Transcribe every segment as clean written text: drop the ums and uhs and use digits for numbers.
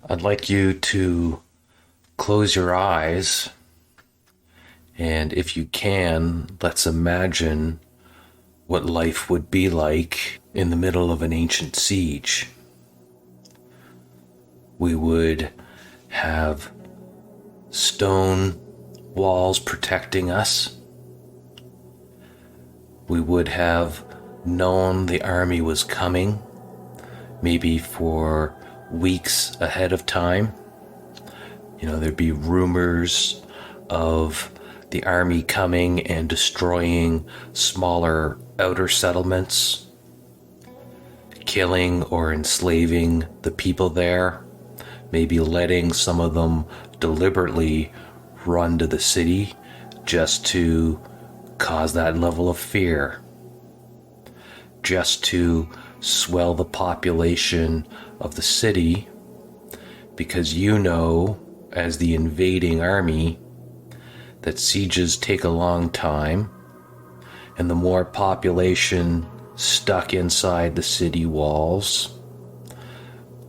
I'd like you to close your eyes, and if you can, let's imagine what life would be like in the middle of an ancient siege. We would have stone walls protecting us. We would have known the army was coming, maybe for weeks ahead of time. There'd be rumors of the army coming and destroying smaller outer settlements, killing or enslaving the people there, maybe letting some of them deliberately run to the city just to cause that level of fear, just to swell the population of the city, because as the invading army, that sieges take a long time, and the more population stuck inside the city walls,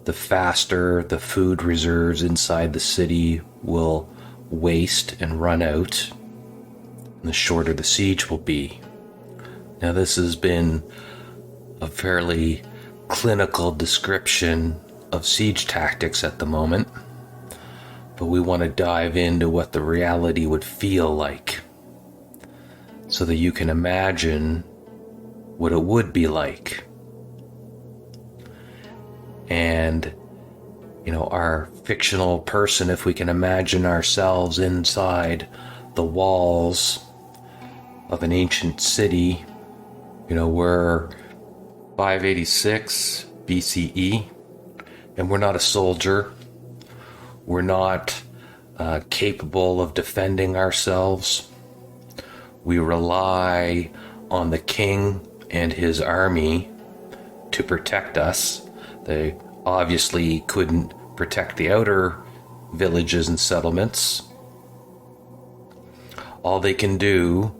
the faster the food reserves inside the city will waste and run out, and the shorter the siege will be. Now, this has been a fairly clinical description of siege tactics at the moment, but we want to dive into what the reality would feel like so that you can imagine what it would be like. And, our fictional person, if we can imagine ourselves inside the walls of an ancient city, we're 586 BCE, and we're not a soldier. We're not capable of defending ourselves. We rely on the king and his army to protect us. They obviously couldn't protect the outer villages and settlements. All they can do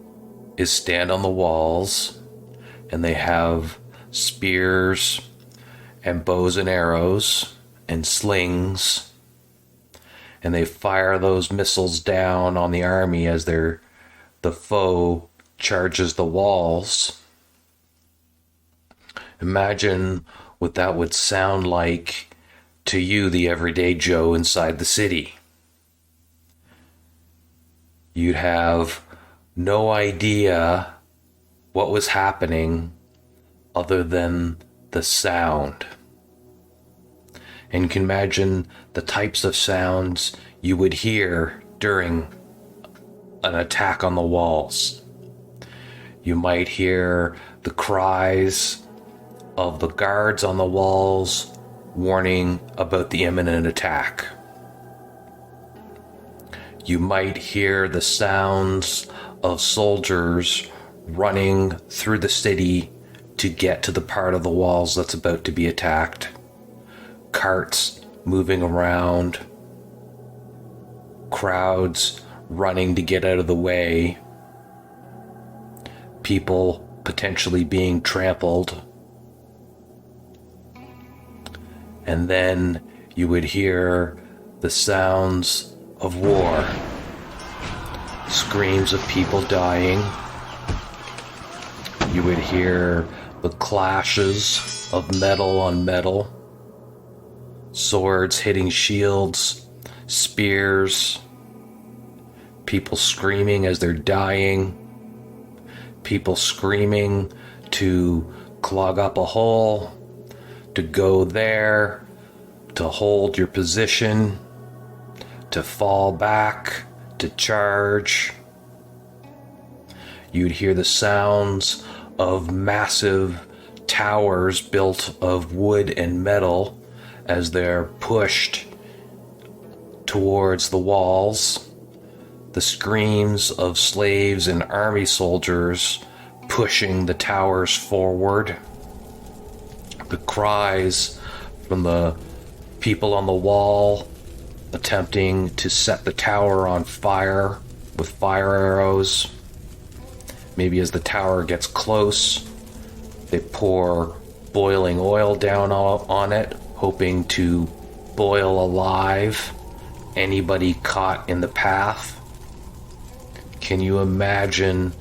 is stand on the walls, and they have spears and bows and arrows and slings, and they fire those missiles down on the army as the foe charges the walls. Imagine what that would sound like to you, the everyday Joe inside the city. You'd have no idea what was happening other than the sound. And you can imagine the types of sounds you would hear during an attack on the walls. You might hear the cries of the guards on the walls warning about the imminent attack. You might hear the sounds of soldiers running through the city to get to the part of the walls that's about to be attacked. Carts moving around, crowds running to get out of the way, people potentially being trampled. And then you would hear the sounds of war, screams of people dying. You would hear the clashes of metal on metal, swords hitting shields, spears, people screaming as they're dying, people screaming to clog up a hole, to go there, to hold your position, to fall back, to charge. You'd hear the sounds of massive towers built of wood and metal as they're pushed towards the walls. The screams of slaves and army soldiers pushing the towers forward. The cries from the people on the wall attempting to set the tower on fire with fire arrows. Maybe as the tower gets close, they pour boiling oil down on it, hoping to boil alive anybody caught in the path? Can you imagine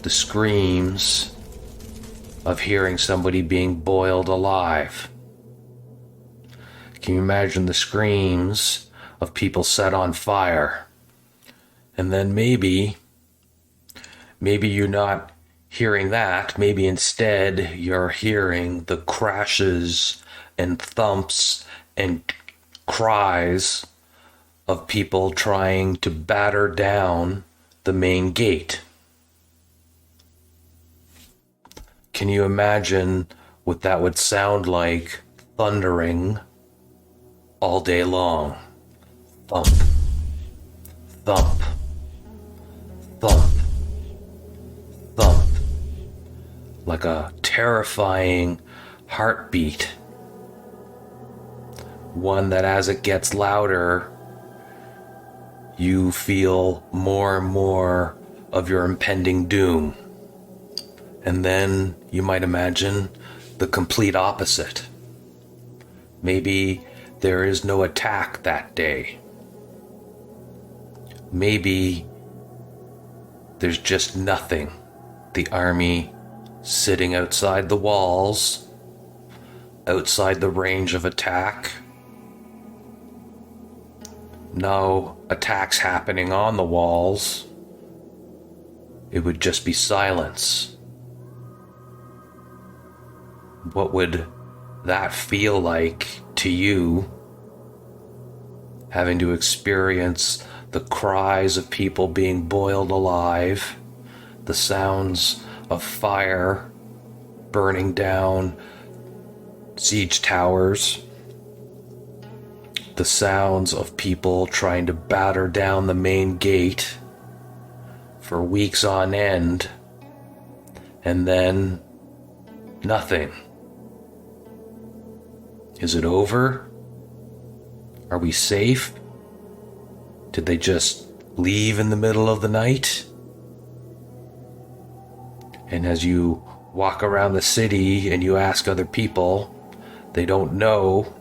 the screams of hearing somebody being boiled alive? Can you imagine the screams of people set on fire? And then maybe you're not hearing that. Maybe instead you're hearing the crashes and thumps and cries of people trying to batter down the main gate. Can you imagine what that would sound like thundering all day long? Thump, thump, thump, thump. Like a terrifying heartbeat. One that as it gets louder, you feel more and more of your impending doom. And then you might imagine the complete opposite. Maybe there is no attack that day. Maybe there's just nothing. The army sitting outside the walls, outside the range of attack. No attacks happening on the walls. It would just be silence. What would that feel like to you, having to experience the cries of people being boiled alive, the sounds of fire burning down siege towers, the sounds of people trying to batter down the main gate for weeks on end, and then nothing? Is it over? Are we safe? Did they just leave in the middle of the night? And as you walk around the city and you ask other people, they don't know.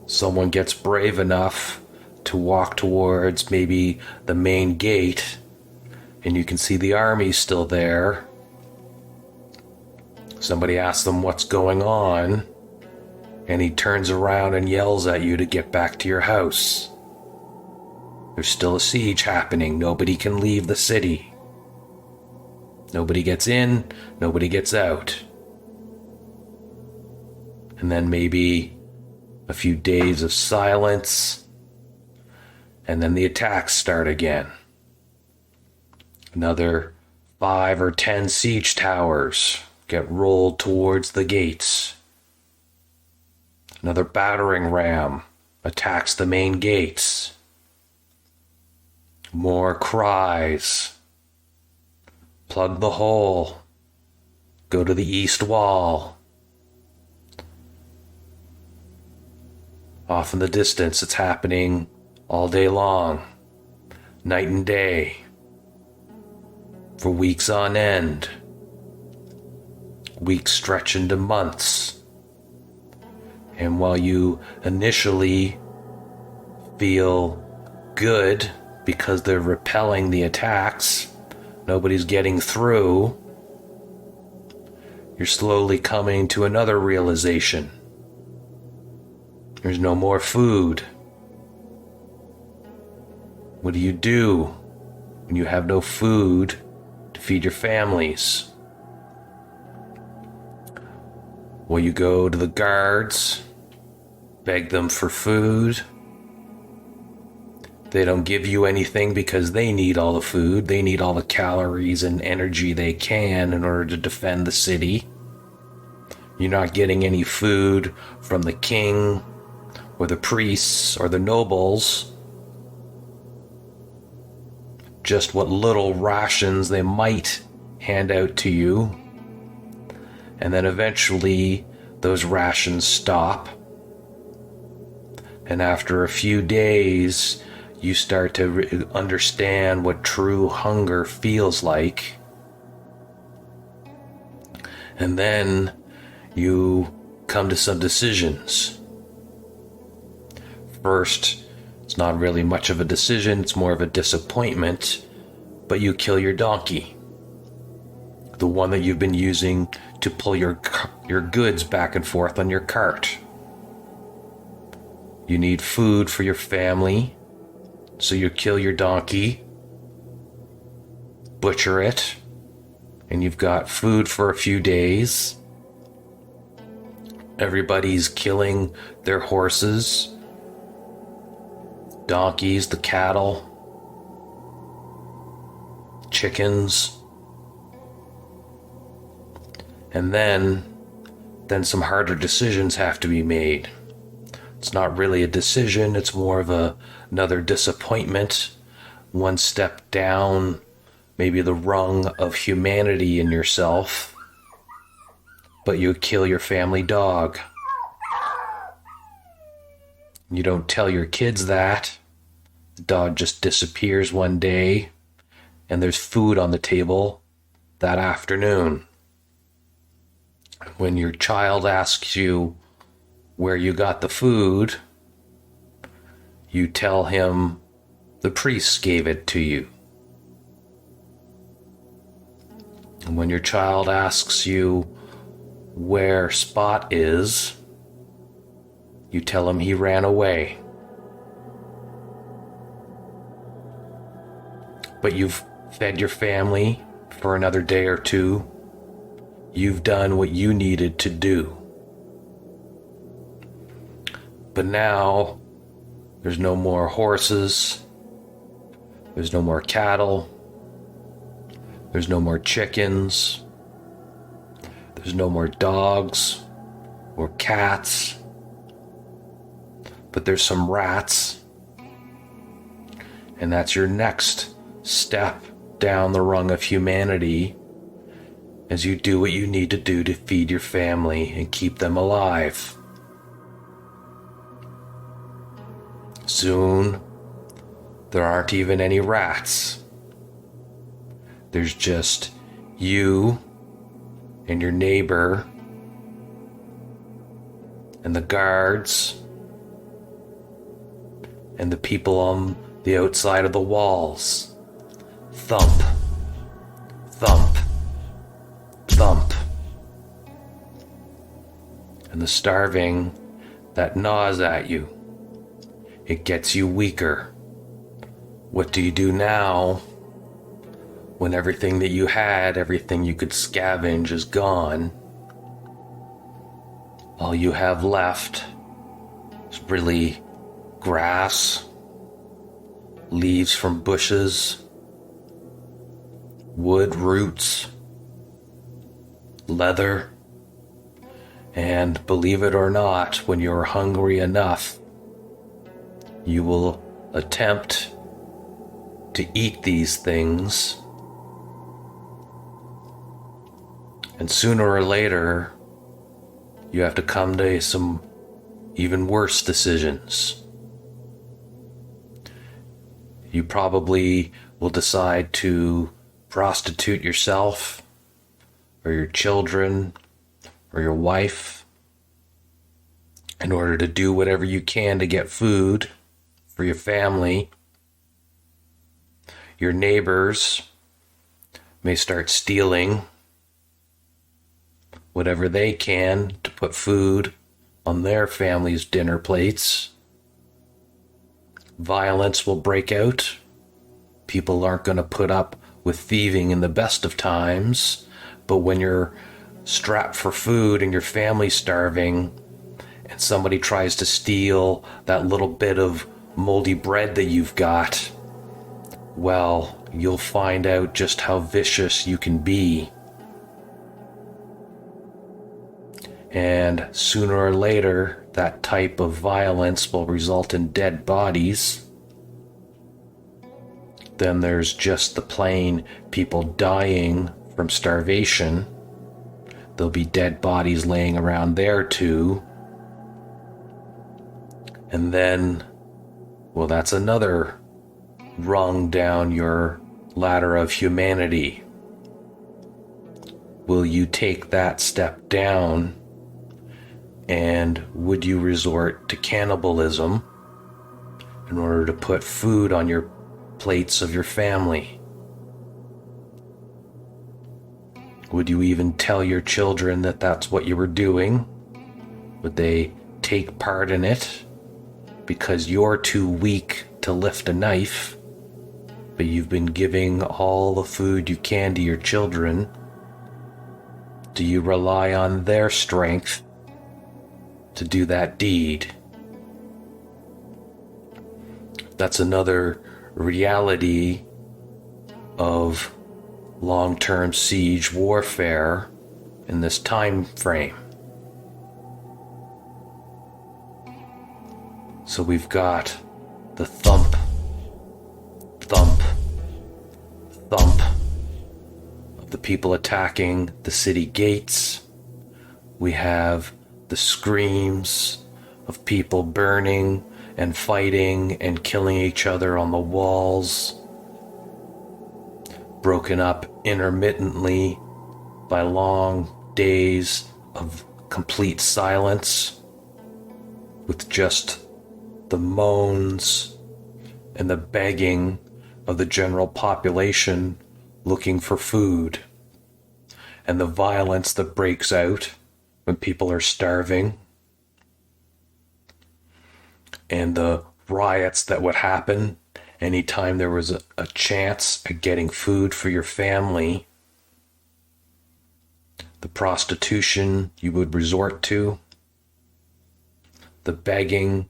Someone gets brave enough to walk towards maybe the main gate, and you can see the army still there. Somebody asks them what's going on, and he turns around and yells at you to get back to your house. There's still a siege happening. Nobody can leave the city. Nobody gets in, nobody gets out. And then maybe a few days of silence, and then the attacks start again. Another 5 or 10 siege towers get rolled towards the gates. Another battering ram attacks the main gates. More cries. Plug the hole. Go to the east wall. Off in the distance, it's happening all day long, night and day, for weeks on end. Weeks stretch into months. And while you initially feel good because they're repelling the attacks, nobody's getting through, you're slowly coming to another realization. There's no more food. What do you do when you have no food to feed your families? Well, you go to the guards, beg them for food. They don't give you anything because they need all the food. They need all the calories and energy they can in order to defend the city. You're not getting any food from the king or the priests or the nobles. Just what little rations they might hand out to you. And then eventually those rations stop. And after a few days, you start to understand what true hunger feels like. And then you come to some decisions. First, it's not really much of a decision, it's more of a disappointment, but you kill your donkey. The one that you've been using to pull your goods back and forth on your cart. You need food for your family, so you kill your donkey, butcher it, and you've got food for a few days. Everybody's killing their horses, donkeys, the cattle, chickens. And then some harder decisions have to be made. It's not really a decision, it's more of another disappointment. One step down, maybe the rung of humanity in yourself. But you kill your family dog. You don't tell your kids that. The dog just disappears one day, and there's food on the table that afternoon. When your child asks you where you got the food, you tell him the priest gave it to you. And when your child asks you where Spot is, you tell him he ran away. But you've fed your family for another day or two. You've done what you needed to do. But now, there's no more horses. There's no more cattle. There's no more chickens. There's no more dogs or cats. But there's some rats. And that's your next step down the rung of humanity as you do what you need to do to feed your family and keep them alive. Soon, there aren't even any rats. There's just you and your neighbor and the guards and the people on the outside of the walls. Thump, thump, thump. And the starving that gnaws at you. It gets you weaker. What do you do now when everything that you had, everything you could scavenge is gone? All you have left is really grass, leaves from bushes, wood roots, leather, and believe it or not, when you're hungry enough, you will attempt to eat these things, and sooner or later, you have to come to some even worse decisions. You probably will decide to prostitute yourself, or your children, or your wife, in order to do whatever you can to get food for your family. Your neighbors may start stealing whatever they can to put food on their family's dinner plates. Violence will break out. People aren't going to put up with thieving in the best of times, but when you're strapped for food and your family's starving, and somebody tries to steal that little bit of moldy bread that you've got, well, you'll find out just how vicious you can be. And sooner or later, that type of violence will result in dead bodies. Then there's just the plain people dying from starvation. There'll be dead bodies laying around there too. And then, well, that's another rung down your ladder of humanity. Will you take that step down? And would you resort to cannibalism in order to put food on your plates of your family? Would you even tell your children that that's what you were doing? Would they take part in it because you're too weak to lift a knife, but you've been giving all the food you can to your children? Do you rely on their strength to do that deed? That's another reality of long-term siege warfare in this time frame. So we've got the thump, thump, thump of the people attacking the city gates. We have the screams of people burning and fighting and killing each other on the walls, broken up intermittently by long days of complete silence, with just the moans and the begging of the general population looking for food, and the violence that breaks out when people are starving, and the riots that would happen anytime there was a chance at getting food for your family, the prostitution you would resort to, the begging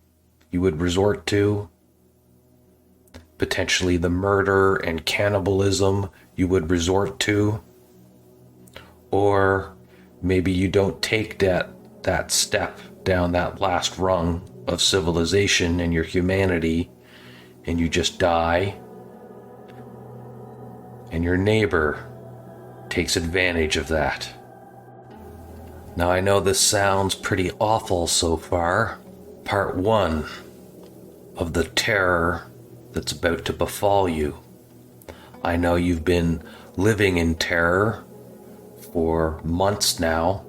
you would resort to, potentially the murder and cannibalism you would resort to, or maybe you don't take that step down that last rung of civilization and your humanity, and you just die, and your neighbor takes advantage of that. Now, I know this sounds pretty awful so far. Part 1 of the terror that's about to befall you. I know you've been living in terror for months now,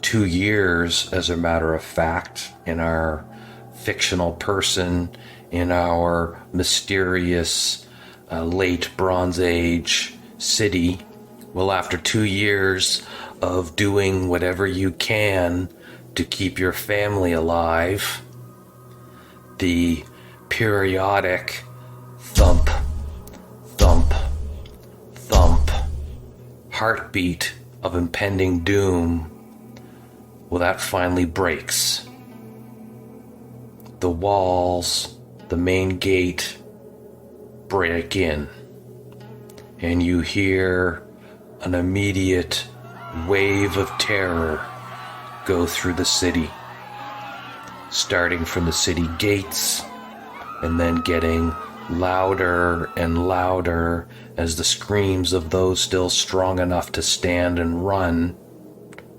2 years as a matter of fact, in our fictional person, in our mysterious late Bronze Age city. Well, after 2 years of doing whatever you can to keep your family alive, the periodic thump, thump, thump heartbeat of impending doom, well, that finally breaks. The walls, the main gate, break in, and you hear an immediate wave of terror go through the city, starting from the city gates and then getting louder and louder as the screams of those still strong enough to stand and run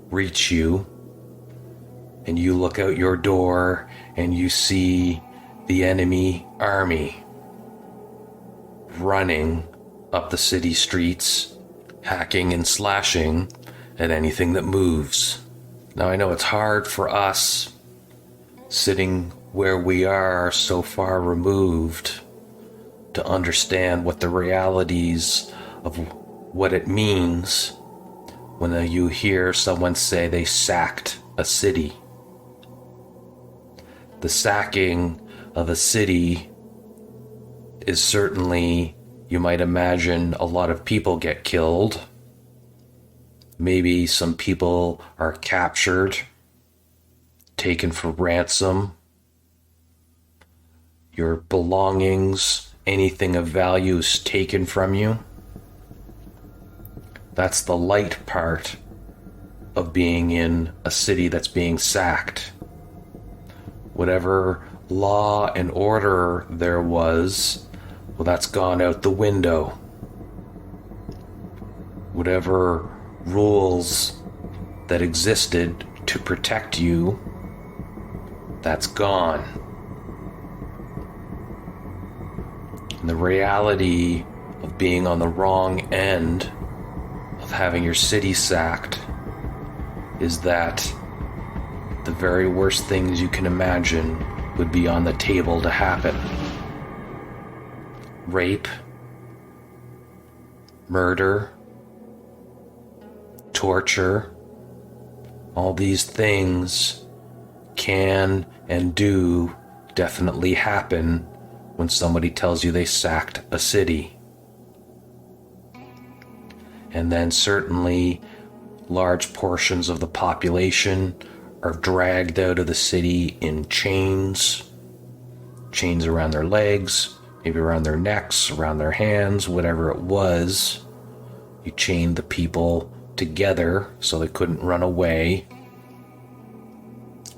reach you, and you look out your door and you see the enemy army running up the city streets, hacking and slashing at anything that moves. Now, I know it's hard for us, sitting where we are so far removed, to understand what the realities of what it means when you hear someone say they sacked a city. The sacking of a city is certainly, you might imagine, a lot of people get killed. Maybe some people are captured, taken for ransom. Your belongings, anything of value, is taken from you. That's the light part of being in a city that's being sacked. Whatever law and order there was, well, that's gone out the window. Whatever rules that existed to protect you, that's gone. And the reality of being on the wrong end of having your city sacked is that the very worst things you can imagine would be on the table to happen. Rape, murder, torture, all these things can and do definitely happen when somebody tells you they sacked a city. And then certainly large portions of the population are dragged out of the city in chains around their legs, maybe around their necks, around their hands, whatever it was. You chained the people together so they couldn't run away.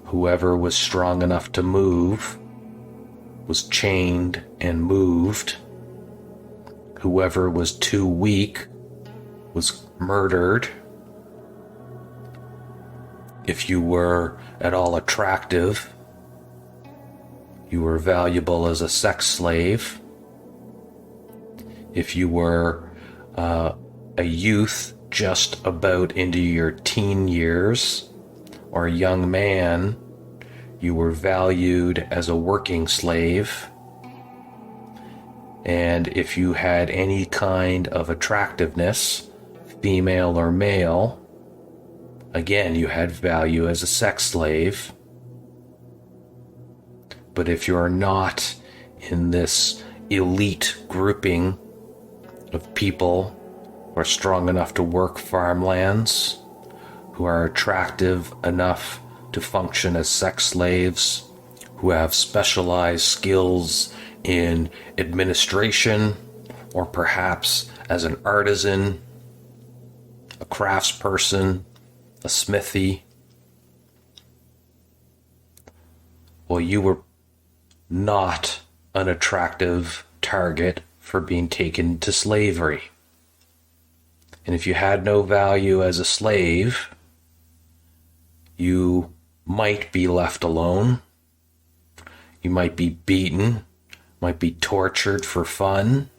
Whoever was strong enough to move was chained and moved. Whoever was too weak was murdered. If you were at all attractive, you were valuable as a sex slave. If you were a youth just about into your teen years, or a young man, you were valued as a working slave. And if you had any kind of attractiveness, female or male, again, you had value as a sex slave. But if you're not in this elite grouping of people who are strong enough to work farmlands, who are attractive enough to function as sex slaves, who have specialized skills in administration, or perhaps as an artisan, a craftsperson, a smithy, well, you were not an attractive target for being taken to slavery. And if you had no value as a slave, you might be left alone. You might be beaten, might be tortured for fun,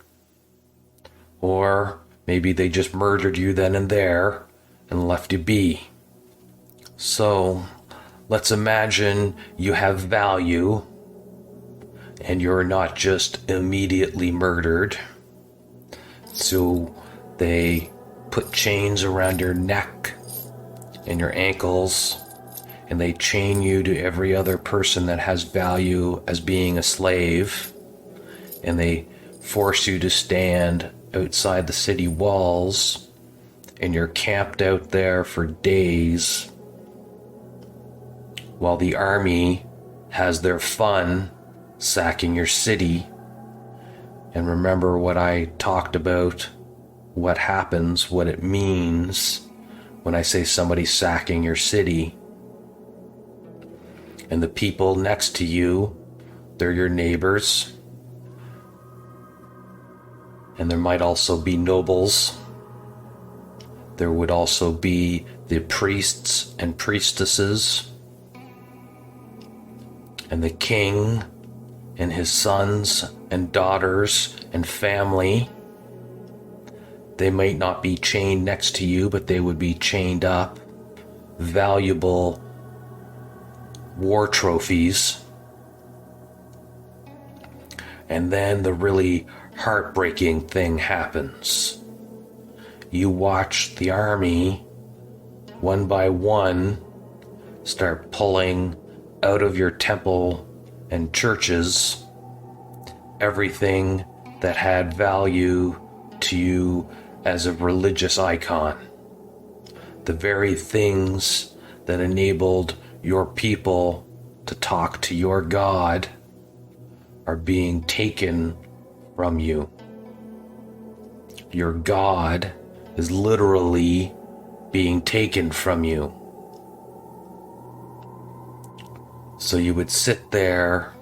or maybe they just murdered you then and there and left you be. So let's imagine you have value and you're not just immediately murdered. So they put chains around your neck and your ankles, and they chain you to every other person that has value as being a slave, and they force you to stand outside the city walls, and you're camped out there for days while the army has their fun sacking your city. And remember what I talked about, what happens, what it means when I say somebody's sacking your city. And the people next to you, they're your neighbors. And there might also be nobles. There would also be the priests and priestesses. And the king and his sons and daughters and family. They might not be chained next to you, but they would be chained up. Valuable war trophies. And then the really heartbreaking thing happens. You watch the army, one by one, start pulling out of your temple and churches everything that had value to you as a religious icon. The very things that enabled your people to talk to your God are being taken from you. Your God is literally being taken from you. So you would sit there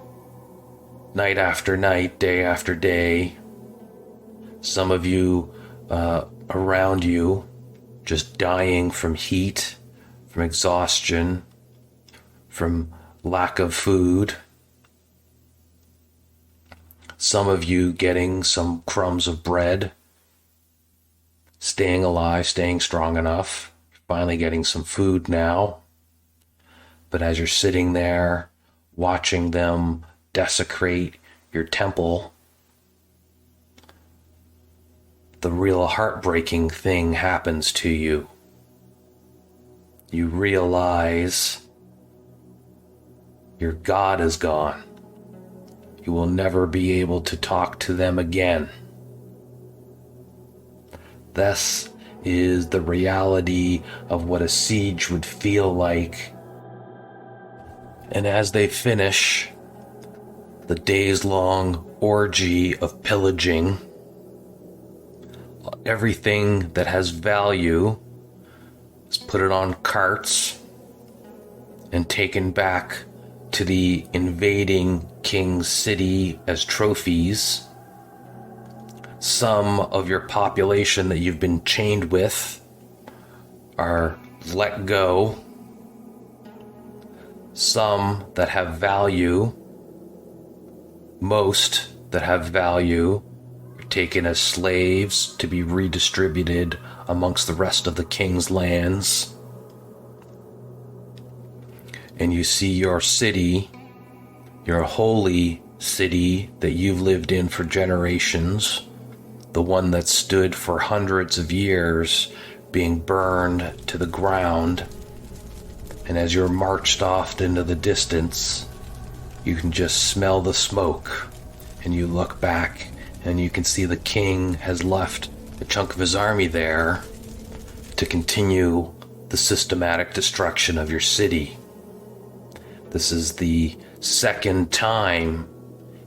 night after night, day after day, some of you around you just dying from heat, from exhaustion, from lack of food. Some of you getting some crumbs of bread, staying alive, staying strong enough, finally getting some food now. But as you're sitting there watching them desecrate your temple, the real heartbreaking thing happens to you. You realize your God is gone. You will never be able to talk to them again. This is the reality of what a siege would feel like. And as they finish the days-long orgy of pillaging, everything that has value is put it on carts and taken back to the invading king's city as trophies. Some of your population that you've been chained with are let go. Some that have value, most that have value, are taken as slaves to be redistributed amongst the rest of the king's lands. And you see your city, your holy city that you've lived in for generations, the one that stood for hundreds of years, being burned to the ground. And as you're marched off into the distance, you can just smell the smoke, and you look back and you can see the king has left a chunk of his army there to continue the systematic destruction of your city. This is the second time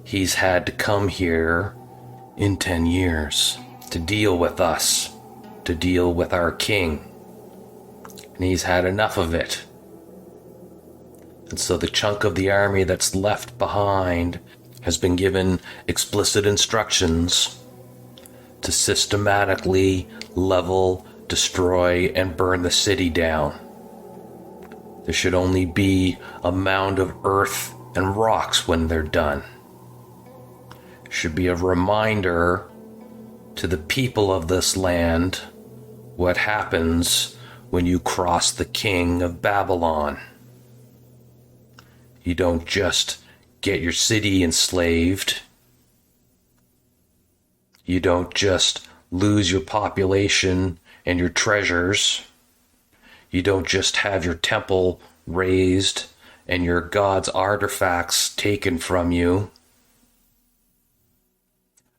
he's had to come here in 10 years to deal with us, to deal with our king. And he's had enough of it. And so the chunk of the army that's left behind has been given explicit instructions to systematically level, destroy, and burn the city down. There should only be a mound of earth and rocks when they're done. It should be a reminder to the people of this land what happens when you cross the king of Babylon. You don't just get your city enslaved. You don't just lose your population and your treasures. You don't just have your temple razed and your god's artifacts taken from you.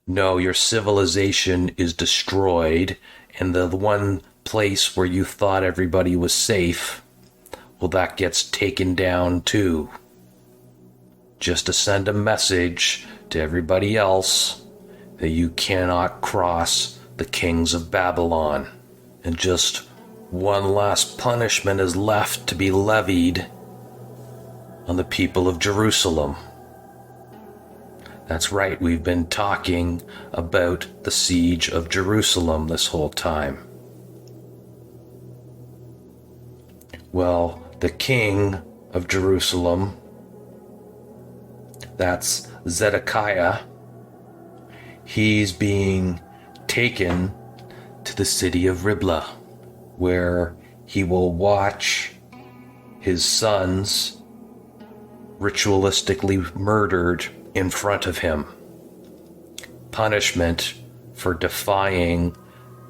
No, your civilization is destroyed, and the one place where you thought everybody was safe, well, that gets taken down too. Just to send a message to everybody else that you cannot cross the kings of Babylon. And just one last punishment is left to be levied on the people of Jerusalem. That's right, we've been talking about the siege of Jerusalem this whole time. Well, the king of Jerusalem, that's Zedekiah, he's being taken to the city of Riblah, where he will watch his sons ritualistically murdered in front of him. Punishment for defying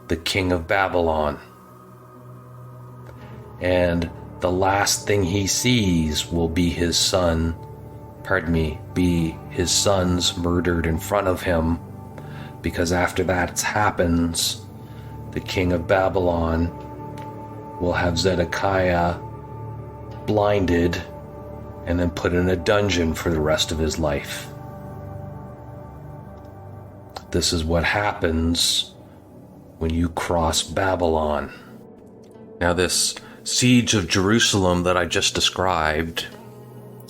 the king of Babylon. And the last thing he sees will be his sons murdered in front of him, because after that happens, the king of Babylon will have Zedekiah blinded and then put in a dungeon for the rest of his life. This is what happens when you cross Babylon. Now, this siege of Jerusalem that I just described,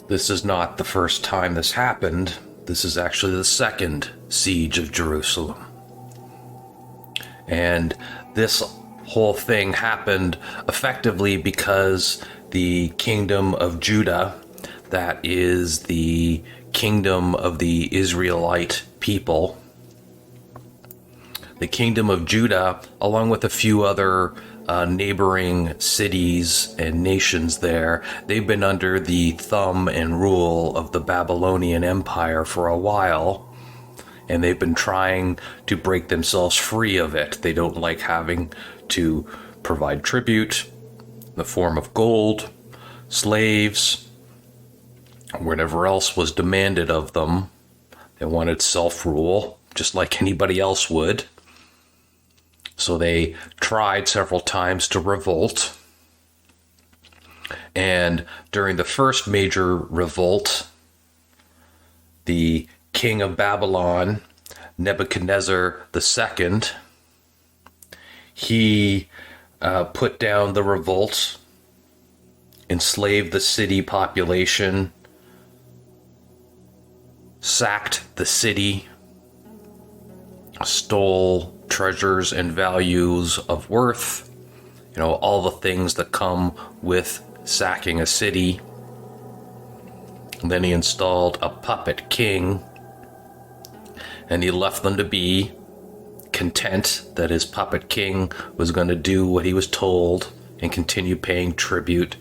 this is not the first time this happened. This is actually the second siege of Jerusalem. And this whole thing happened effectively because the kingdom of Judah, that is the kingdom of the Israelite people, the kingdom of Judah, along with a few other neighboring cities and nations there, they've been under the thumb and rule of the Babylonian Empire for a while, and they've been trying to break themselves free of it. They don't like having to provide tribute in the form of gold, slaves, whatever else was demanded of them. They wanted self-rule, just like anybody else would. So they tried several times to revolt. And during the first major revolt, the king of Babylon, Nebuchadnezzar II, he put down the revolt, enslaved the city population, sacked the city, stole treasures and values of worth, all the things that come with sacking a city. And then he installed a puppet king, and he left them to be content that his puppet king was going to do what he was told and continue paying tribute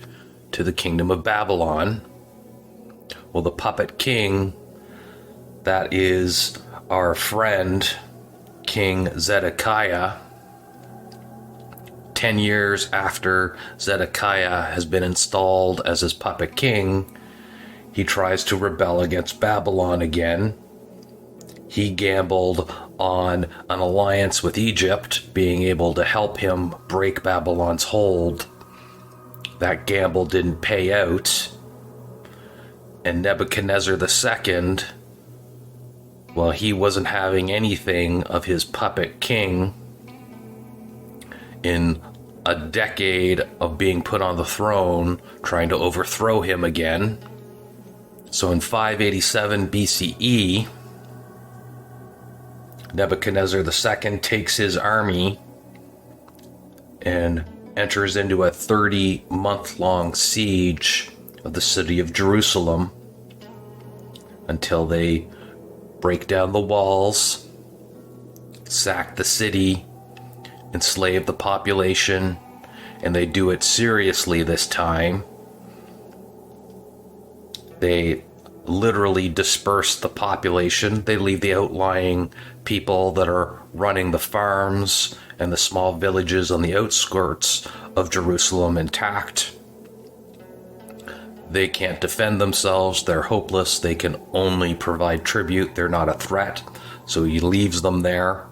to the kingdom of Babylon. Well, the puppet king, that is our friend King Zedekiah. 10 years after Zedekiah has been installed as his puppet king, he tries to rebel against Babylon again. He gambled on an alliance with Egypt, being able to help him break Babylon's hold. That gamble didn't pay out. And Nebuchadnezzar II, well, he wasn't having anything of his puppet king. In a decade of being put on the throne, trying to overthrow him again. So in 587 BCE, Nebuchadnezzar II takes his army and enters into a 30-month-long siege of the city of Jerusalem until they break down the walls, sack the city, enslave the population, and they do it seriously this time. They literally disperse the population. They leave the outlying people that are running the farms and the small villages on the outskirts of Jerusalem intact. They can't defend themselves. They're hopeless. They can only provide tribute. They're not a threat. So he leaves them there.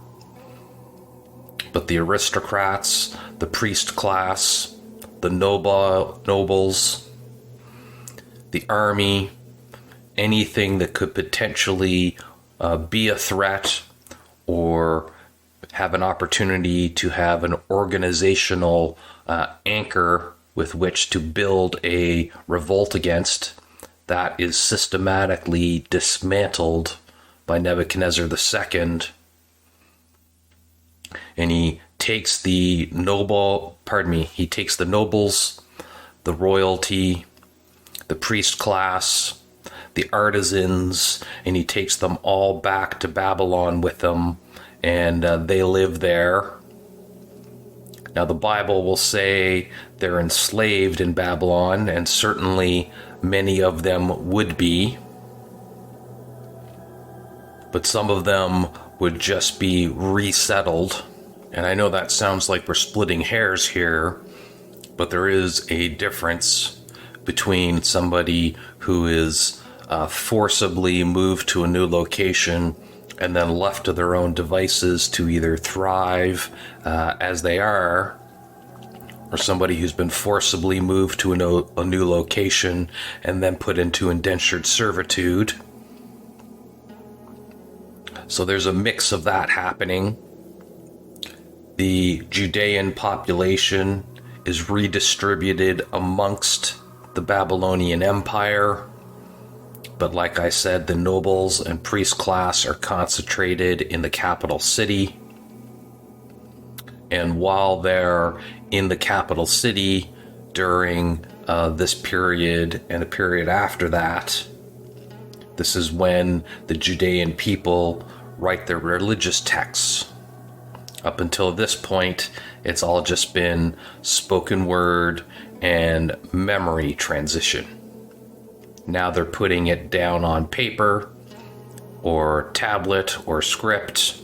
But the aristocrats, the priest class, the nobles, the army, anything that could potentially be a threat or have an opportunity to have an organizational anchor with which to build a revolt against, that is systematically dismantled by Nebuchadnezzar II. And he takes the nobles, the royalty, the priest class, the artisans, and he takes them all back to Babylon with him, and they live there. Now, the Bible will say they're enslaved in Babylon, and certainly many of them would be. But some of them would just be resettled. And I know that sounds like we're splitting hairs here, but there is a difference between somebody who is forcibly moved to a new location and then left to their own devices to either thrive as they are, or somebody who's been forcibly moved to a new location and then put into indentured servitude. So there's a mix of that happening. The Judean population is redistributed amongst the Babylonian Empire. But like I said, the nobles and priest class are concentrated in the capital city. And while they're in the capital city during this period and a period after that, this is when the Judean people write their religious texts. Up until this point, it's all just been spoken word and memory transition. Now they're putting it down on paper or tablet or script.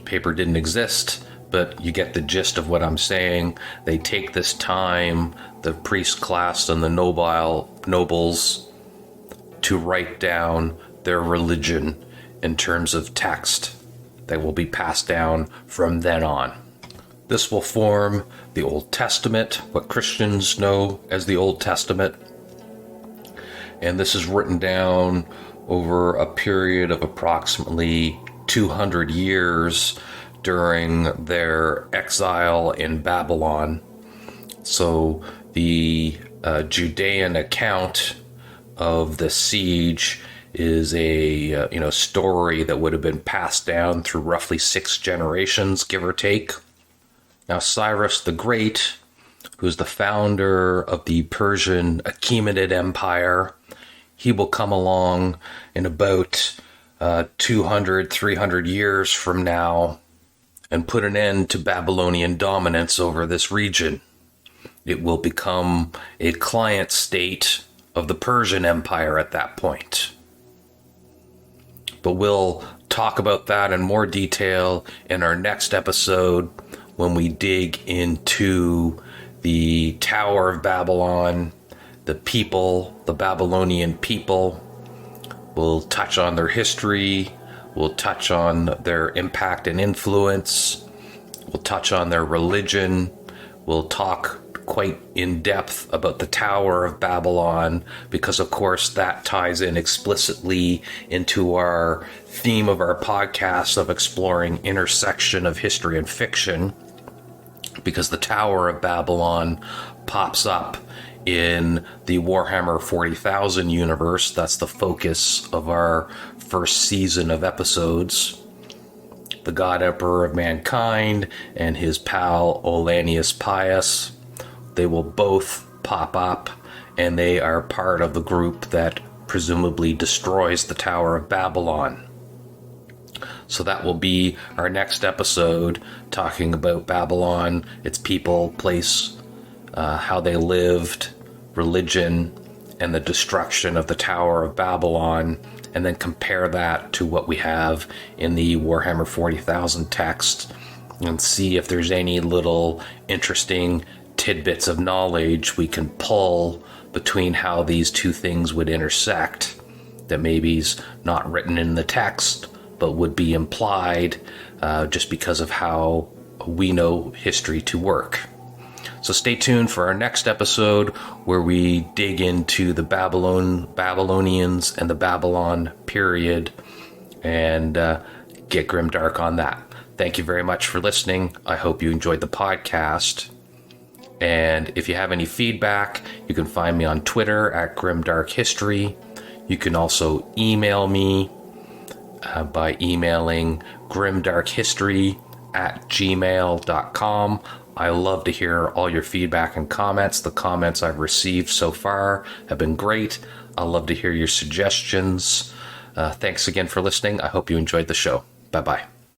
Paper didn't exist, but you get the gist of what I'm saying. They take this time, the priest class and the nobles, to write down their religion in terms of text that will be passed down from then on. This will form the Old Testament, what Christians know as the Old Testament. And this is written down over a period of approximately 200 years during their exile in Babylon. So the Judean account of the siege is a story that would have been passed down through roughly 6 generations, give or take. Now Cyrus the Great, who's the founder of the Persian Achaemenid Empire, he will come along in about 200, 300 years from now and put an end to Babylonian dominance over this region. It will become a client state of the Persian Empire at that point. But we'll talk about that in more detail in our next episode when we dig into the Tower of Babylon, the people, the Babylonian people. We'll touch on their history. We'll touch on their impact and influence. We'll touch on their religion. We'll talk quite in depth about the Tower of Babylon, because of course that ties in explicitly into our theme of our podcast of exploring intersection of history and fiction, because the Tower of Babylon pops up in the Warhammer 40,000 universe. That's the focus of our first season of episodes. The God Emperor of Mankind and his pal Olanius Pius, they will both pop up, and they are part of the group that presumably destroys the Tower of Babylon. So that will be our next episode, talking about Babylon, its people, place, how they lived, religion, and the destruction of the Tower of Babylon, and then compare that to what we have in the Warhammer 40,000 text, and see if there's any little interesting tidbits of knowledge we can pull between how these two things would intersect that maybe's not written in the text but would be implied just because of how we know history to work. So stay tuned for our next episode where we dig into the Babylonians and the Babylon period and get GrimDark on that. Thank you very much for listening. I hope you enjoyed the podcast. And if you have any feedback, you can find me on Twitter at GrimDark History. You can also email me by emailing grimdarkhistory@gmail.com. I love to hear all your feedback and comments. The comments I've received so far have been great. I love to hear your suggestions. Thanks again for listening. I hope you enjoyed the show. Bye-bye.